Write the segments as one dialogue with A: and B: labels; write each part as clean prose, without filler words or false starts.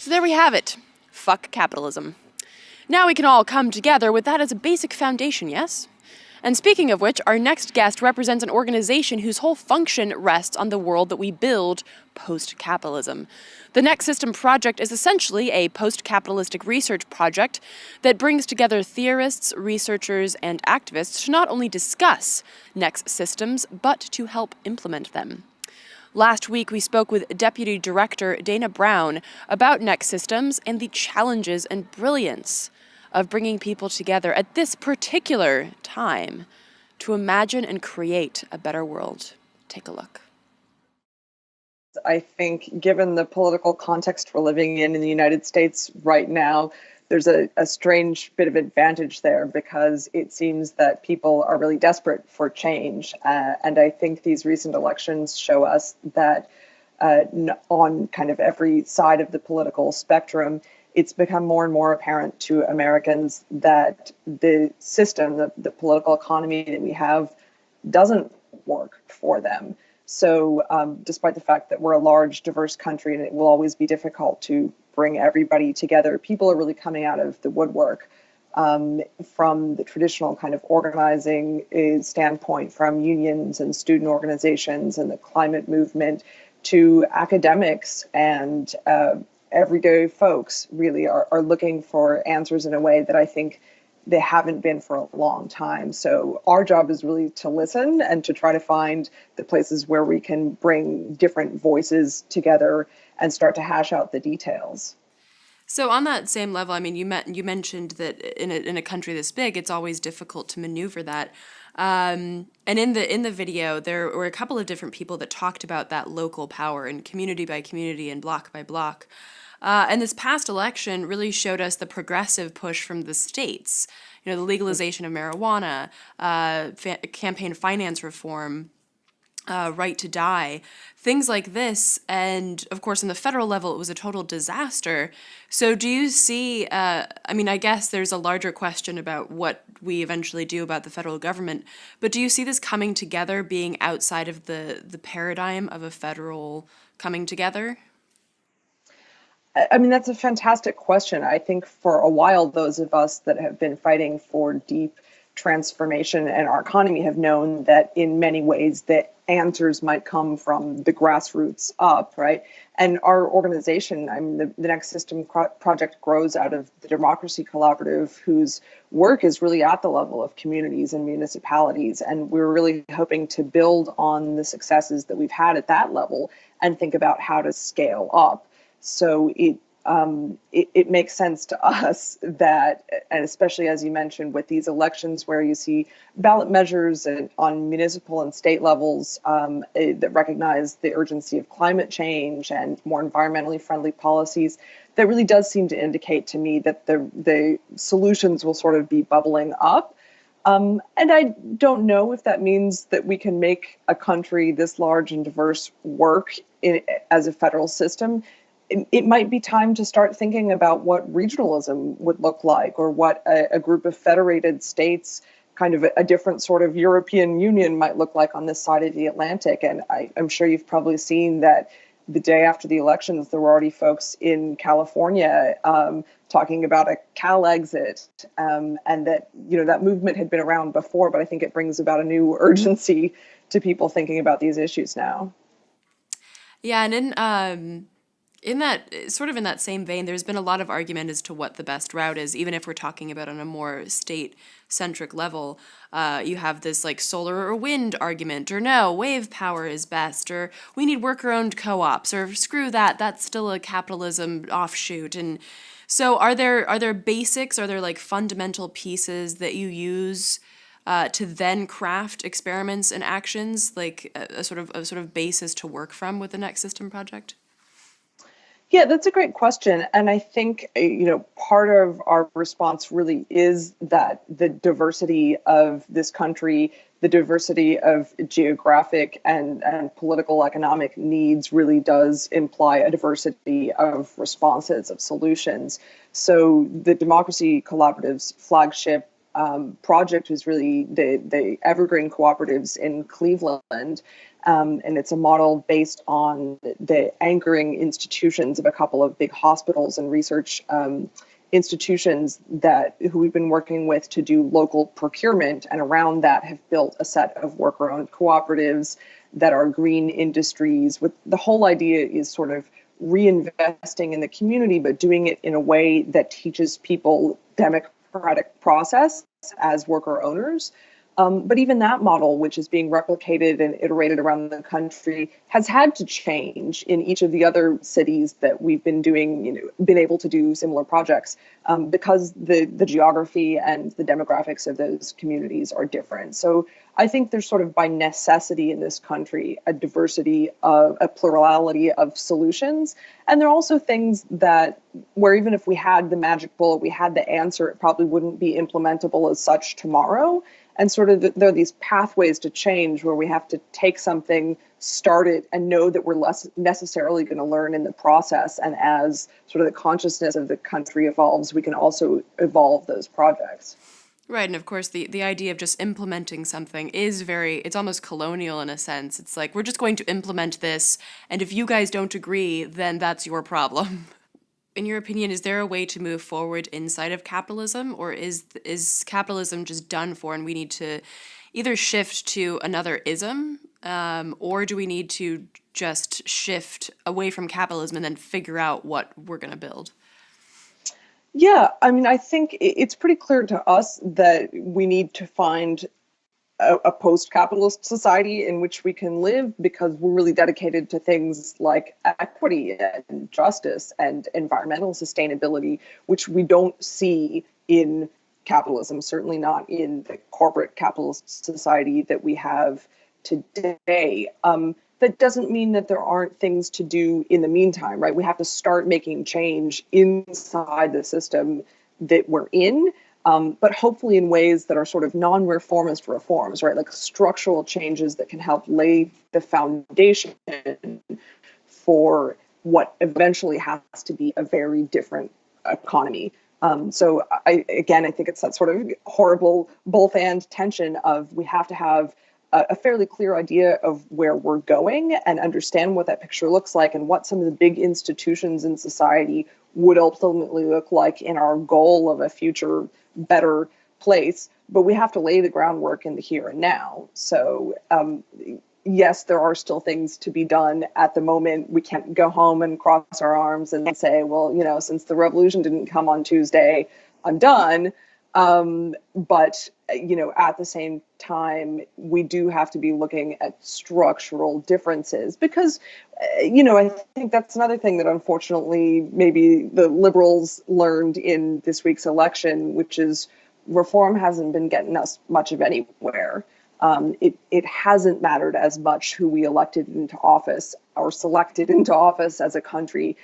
A: So there we have it. Fuck capitalism. Now we can all come together with that as a basic foundation, yes? And speaking of which, our next guest represents an organization whose whole function rests on the world that we build, post-capitalism. The Next System Project is essentially a post-capitalistic research project that brings together theorists, researchers, and activists to not only discuss next systems, but to help implement them. Last week, we spoke with Deputy Director Dana Brown about Next Systems and the challenges and brilliance of bringing people together at this particular time to imagine and create a better world. Take a look.
B: I think given the political context we're living in the United States right now, there's a strange bit of advantage there because it seems that people are really desperate for change. And I think these recent elections show us that on kind of every side of the political spectrum, it's become more and more apparent to Americans that the system, the political economy that we have doesn't work for them. So despite the fact that we're a large, diverse country and it will always be difficult to bring everybody together, people are really coming out of the woodwork from the traditional kind of organizing standpoint, from unions and student organizations and the climate movement to academics and everyday folks really are looking for answers in a way that I think they haven't been for a long time. So our job is really to listen and to try to find the places where we can bring different voices together and start to hash out the details.
A: So on that same level, I mean, you mentioned that in a country this big, it's always difficult to maneuver that. And in the video, there were a couple of different people that talked about that local power and community by community and block by block. And this past election really showed us the progressive push from the states, the legalization of marijuana, campaign finance reform, right to die, things like this. And of course, on the federal level, it was a total disaster. So do you see, I guess there's a larger question about what we eventually do about the federal government, but do you see this coming together being outside of the paradigm of a federal coming together?
B: I mean, that's a fantastic question. I think for a while, those of us that have been fighting for deep transformation in our economy have known that in many ways the answers might come from the grassroots up, right? And our organization, I mean, the Next System Project grows out of the Democracy Collaborative, whose work is really at the level of communities and municipalities. And we're really hoping to build on the successes that we've had at that level and think about how to scale up. So it makes sense to us that, and especially as you mentioned, with these elections where you see ballot measures on municipal and state levels that recognize the urgency of climate change and more environmentally friendly policies, that really does seem to indicate to me that the solutions will sort of be bubbling up. And I don't know if that means that we can make a country this large and diverse work as a federal system. It might be time to start thinking about what regionalism would look like, or what a group of federated states, kind of a different sort of European Union might look like on this side of the Atlantic. And I'm sure you've probably seen that the day after the elections, there were already folks in California talking about a Cal exit, and that, that movement had been around before, but I think it brings about a new urgency to people thinking about these issues now.
A: Yeah, and in that same vein, there's been a lot of argument as to what the best route is, even if we're talking about on a more state-centric level. You have this like solar or wind argument, or no, wave power is best, or we need worker-owned co-ops, or screw that, that's still a capitalism offshoot. And so are there basics, are there like fundamental pieces that you use to then craft experiments and actions, like a sort of basis to work from with the Next System Project?
B: Yeah, that's a great question. And I think, part of our response really is that the diversity of this country, the diversity of geographic and political economic needs really does imply a diversity of responses, of solutions. So the Democracy Collaborative's flagship project is really the Evergreen Cooperatives in Cleveland. And it's a model based on the anchoring institutions of a couple of big hospitals and research institutions who we've been working with to do local procurement, and around that have built a set of worker-owned cooperatives that are green industries. With the whole idea is sort of reinvesting in the community, but doing it in a way that teaches people democratic process as worker owners. But even that model, which is being replicated and iterated around the country, has had to change in each of the other cities that we've been been able to do similar projects, because the geography and the demographics of those communities are different. So I think there's sort of by necessity in this country a plurality of solutions. And there are also things where even if we had the magic bullet, we had the answer, it probably wouldn't be implementable as such tomorrow. And sort of there are these pathways to change where we have to take something, start it, and know that we're less necessarily going to learn in the process. And as sort of the consciousness of the country evolves, we can also evolve those projects.
A: Right, and of course the idea of just implementing something is it's almost colonial in a sense. It's like, we're just going to implement this, and if you guys don't agree, then that's your problem. In your opinion, is there a way to move forward inside of capitalism, or is capitalism just done for and we need to either shift to another ism, or do we need to just shift away from capitalism and then figure out what we're going to build?
B: Yeah, I mean, I think it's pretty clear to us that we need to find a post-capitalist society in which we can live, because we're really dedicated to things like equity and justice and environmental sustainability, which we don't see in capitalism, certainly not in the corporate capitalist society that we have today. That doesn't mean that there aren't things to do in the meantime, right? We have to start making change inside the system that we're in. But hopefully in ways that are sort of non-reformist reforms, right? Like structural changes that can help lay the foundation for what eventually has to be a very different economy. So I think it's that sort of horrible both and tension of we have to have a fairly clear idea of where we're going and understand what that picture looks like and what some of the big institutions in society would ultimately look like in our goal of a future better place. But we have to lay the groundwork in the here and now. So yes, there are still things to be done at the moment. We can't go home and cross our arms and say, well, since the revolution didn't come on Tuesday, I'm done. But at the same time, we do have to be looking at structural differences because, I think that's another thing that unfortunately maybe the liberals learned in this week's election, which is reform hasn't been getting us much of anywhere. It hasn't mattered as much who we elected into office or selected into office as a country.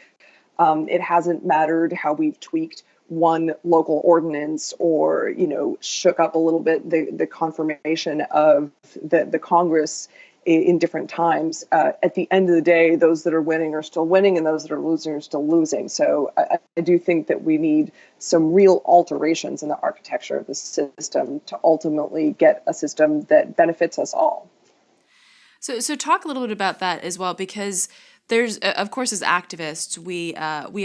B: It hasn't mattered how we've tweaked one local ordinance or, shook up a little bit the confirmation of the Congress in different times. At the end of the day, those that are winning are still winning and those that are losing are still losing. So I do think that we need some real alterations in the architecture of the system to ultimately get a system that benefits us all.
A: So talk a little bit about that as well, because there's, of course, as activists, we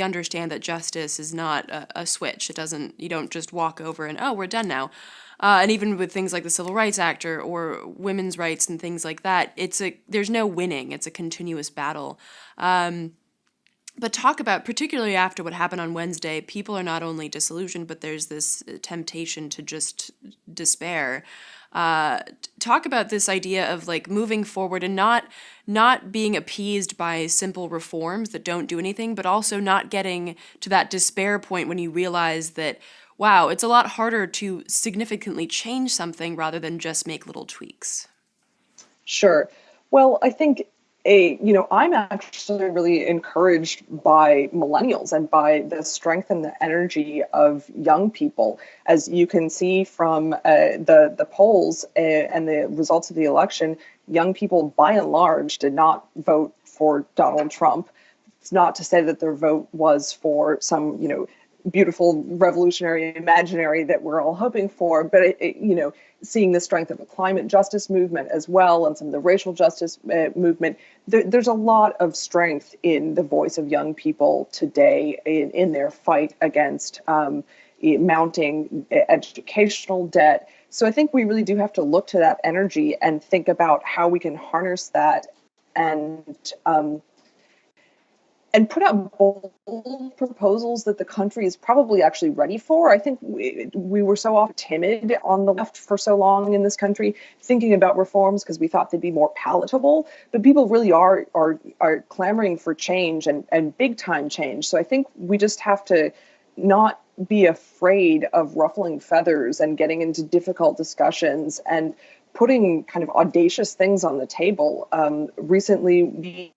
A: understand that justice is not a switch. You don't just walk over and, oh, we're done now. And even with things like the Civil Rights Act or women's rights and things like that, there's no winning. It's a continuous battle. But talk about, particularly after what happened on Wednesday, people are not only disillusioned, but there's this temptation to just despair. Talk about this idea of like moving forward and not being appeased by simple reforms that don't do anything, but also not getting to that despair point when you realize that, wow, it's a lot harder to significantly change something rather than just make little tweaks.
B: Sure. Well, I think I'm actually really encouraged by millennials and by the strength and the energy of young people. As you can see from the polls and the results of the election, young people by and large did not vote for Donald Trump. It's not to say that their vote was for some, beautiful revolutionary imaginary that we're all hoping for, but seeing the strength of a climate justice movement as well, and some of the racial justice movement, there's a lot of strength in the voice of young people today in their fight against mounting educational debt. So I think we really do have to look to that energy and think about how we can harness that and put out bold proposals that the country is probably actually ready for. I think we were so often timid on the left for so long in this country, thinking about reforms because we thought they'd be more palatable. But people really are clamoring for change and big time change. So I think we just have to not be afraid of ruffling feathers and getting into difficult discussions and putting kind of audacious things on the table. Recently,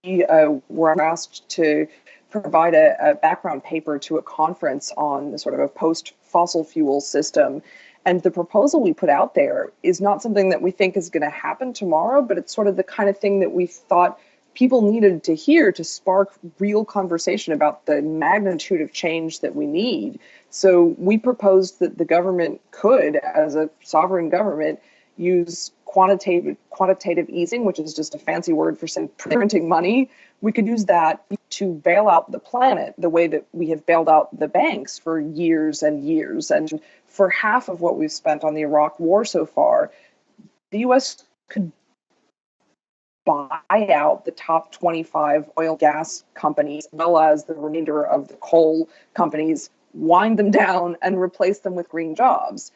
B: we were asked to provide a background paper to a conference on sort of a post-fossil fuel system. And the proposal we put out there is not something that we think is going to happen tomorrow, but it's sort of the kind of thing that we thought people needed to hear to spark real conversation about the magnitude of change that we need. So we proposed that the government could, as a sovereign government, use quantitative easing, which is just a fancy word for saying printing money. We could use that to bail out the planet the way that we have bailed out the banks for years and years. And for half of what we've spent on the Iraq war so far, the U.S. could buy out the top 25 oil gas companies, as well as the remainder of the coal companies, wind them down and replace them with green jobs.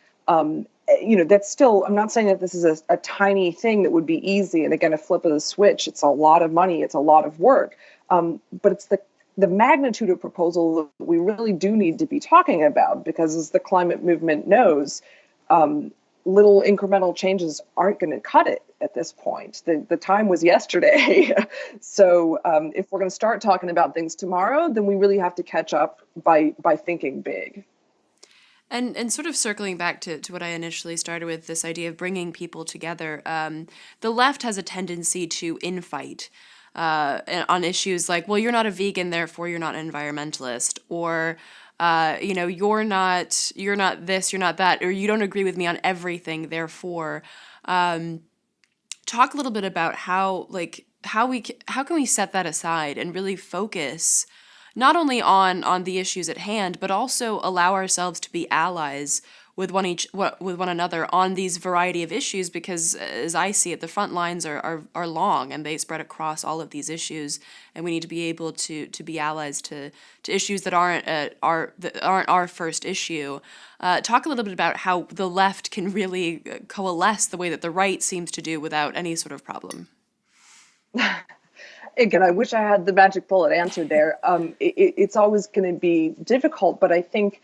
B: That's still, I'm not saying that this is a tiny thing that would be easy. And again, a flip of the switch, it's a lot of money, it's a lot of work. But it's the magnitude of proposal that we really do need to be talking about, because as the climate movement knows, little incremental changes aren't going to cut it at this point. The time was yesterday. So if we're going to start talking about things tomorrow, then we really have to catch up by thinking big.
A: And sort of circling back to what I initially started with, this idea of bringing people together, the left has a tendency to infight on issues like, well, you're not a vegan, therefore you're not an environmentalist, or you're not this, you're not that, or you don't agree with me on everything, therefore. Talk a little bit about how can we set that aside and really focus not only on the issues at hand, but also allow ourselves to be allies with one another on these variety of issues, because as I see it, the front lines are long and they spread across all of these issues, and we need to be able to be allies to issues that aren't our first issue. Talk a little bit about how the left can really coalesce the way that the right seems to do without any sort of problem.
B: Again, I wish I had the magic bullet answer there. It's always going to be difficult, but I think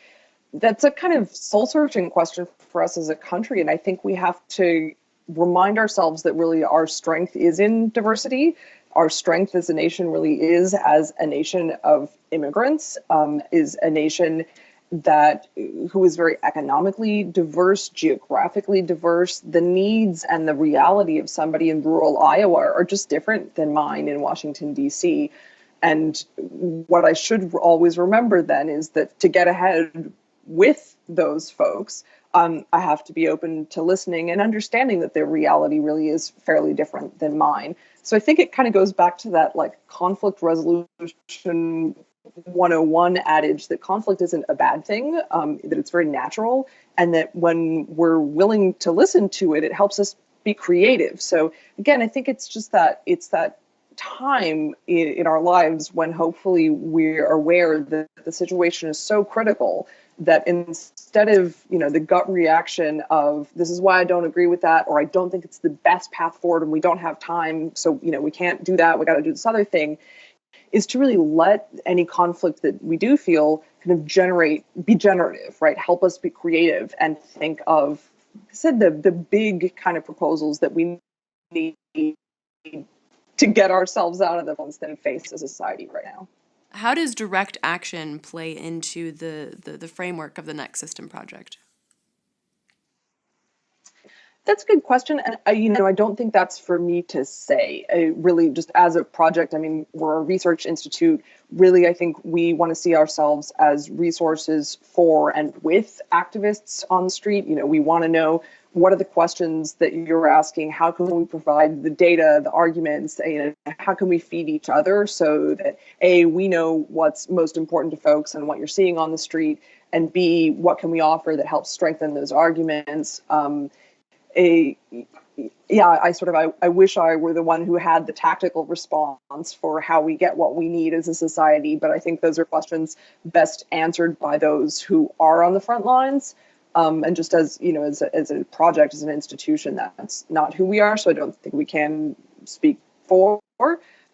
B: that's a kind of soul-searching question for us as a country. And I think we have to remind ourselves that really our strength is in diversity. Our strength as a nation really is as a nation of immigrants, is a nation who is very economically diverse, geographically diverse. The needs and the reality of somebody in rural Iowa are just different than mine in Washington, D.C. And what I should always remember then is that to get ahead with those folks, I have to be open to listening and understanding that their reality really is fairly different than mine. So I think it kind of goes back to that conflict resolution 101 adage that conflict isn't a bad thing, that it's very natural, and that when we're willing to listen to it, it helps us be creative. So again, I think it's that time in our lives when hopefully we're aware that the situation is so critical that instead of the gut reaction of this is why I don't agree with that, or I don't think it's the best path forward and we don't have time, so we can't do that, we got to do this other thing, is to really let any conflict that we do feel kind of be generative, right? Help us be creative and think of, I said, the big kind of proposals that we need to get ourselves out of the ones that we face as a society right now.
A: How does direct action play into the framework of the Next System project?
B: That's a good question. And I don't think that's for me to say. Really, just as a project, I mean, we're a research institute. Really, I think we want to see ourselves as resources for and with activists on the street. We want to know, what are the questions that you're asking? How can we provide the data, the arguments? How can we feed each other so that A, we know what's most important to folks and what you're seeing on the street, and B, what can we offer that helps strengthen those arguments? I wish I were the one who had the tactical response for how we get what we need as a society, but I think those are questions best answered by those who are on the front lines. And just as a project, as an institution, that's not who we are, so I don't think we can speak for.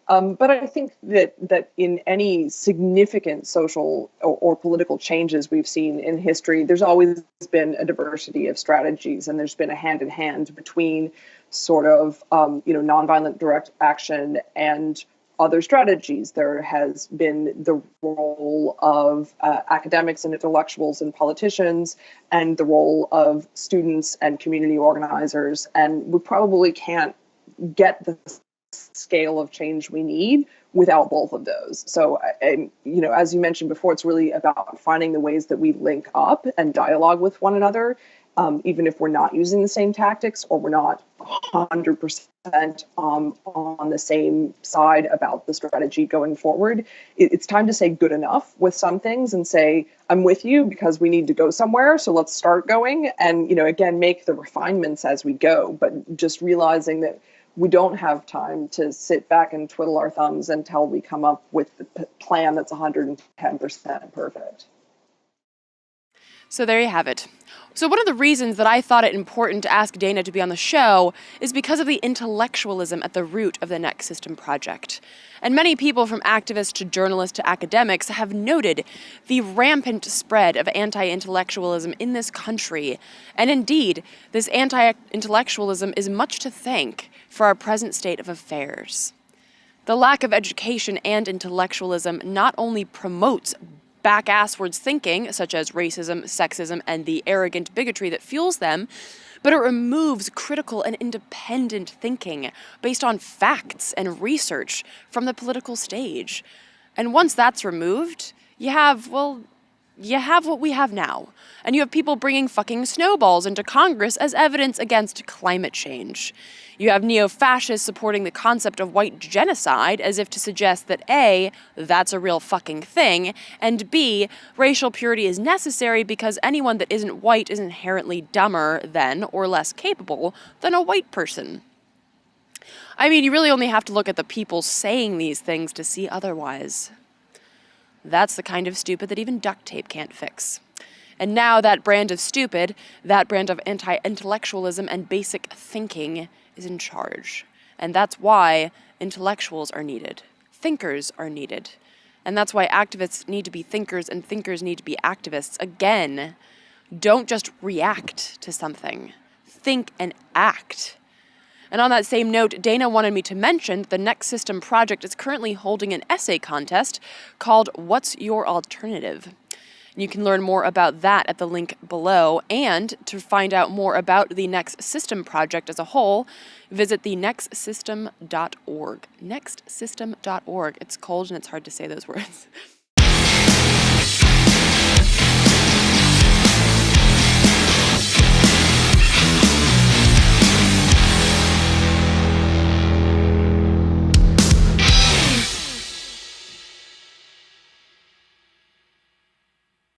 B: But I think that in any significant social or political changes we've seen in history, there's always been a diversity of strategies, and there's been a hand-in-hand between sort of nonviolent direct action and other strategies. There has been the role of academics and intellectuals and politicians, and the role of students and community organizers, and we probably can't get the scale of change we need without both of those. So, as you mentioned before, it's really about finding the ways that we link up and dialogue with one another, even if we're not using the same tactics or we're not 100% on the same side about the strategy going forward. It's time to say good enough with some things and say, I'm with you because we need to go somewhere, so let's start going. And, again, make the refinements as we go, but just realizing that we don't have time to sit back and twiddle our thumbs until we come up with the plan that's 110% perfect.
A: So there you have it. So one of the reasons that I thought it important to ask Dana to be on the show is because of the intellectualism at the root of the Next System project. And many people, from activists to journalists to academics, have noted the rampant spread of anti-intellectualism in this country. And indeed, this anti-intellectualism is much to thank for our present state of affairs. The lack of education and intellectualism not only promotes back-asswards thinking, such as racism, sexism, and the arrogant bigotry that fuels them, but it removes critical and independent thinking based on facts and research from the political stage. And once that's removed, you have what we have now. And you have people bringing fucking snowballs into Congress as evidence against climate change. You have neo-fascists supporting the concept of white genocide as if to suggest that A, that's a real fucking thing, and B, racial purity is necessary because anyone that isn't white is inherently dumber than or less capable than a white person. I mean, you really only have to look at the people saying these things to see otherwise. That's the kind of stupid that even duct tape can't fix. And now that brand of stupid, that brand of anti-intellectualism and basic thinking is in charge. And that's why intellectuals are needed. Thinkers are needed. And that's why activists need to be thinkers and thinkers need to be activists. Again, don't just react to something. Think and act. And on that same note, Dana wanted me to mention that the Next System project is currently holding an essay contest called What's Your Alternative? You can learn more about that at the link below, and to find out more about the Next System project as a whole, visit the nextsystem.org. Nextsystem.org. It's cold and it's hard to say those words.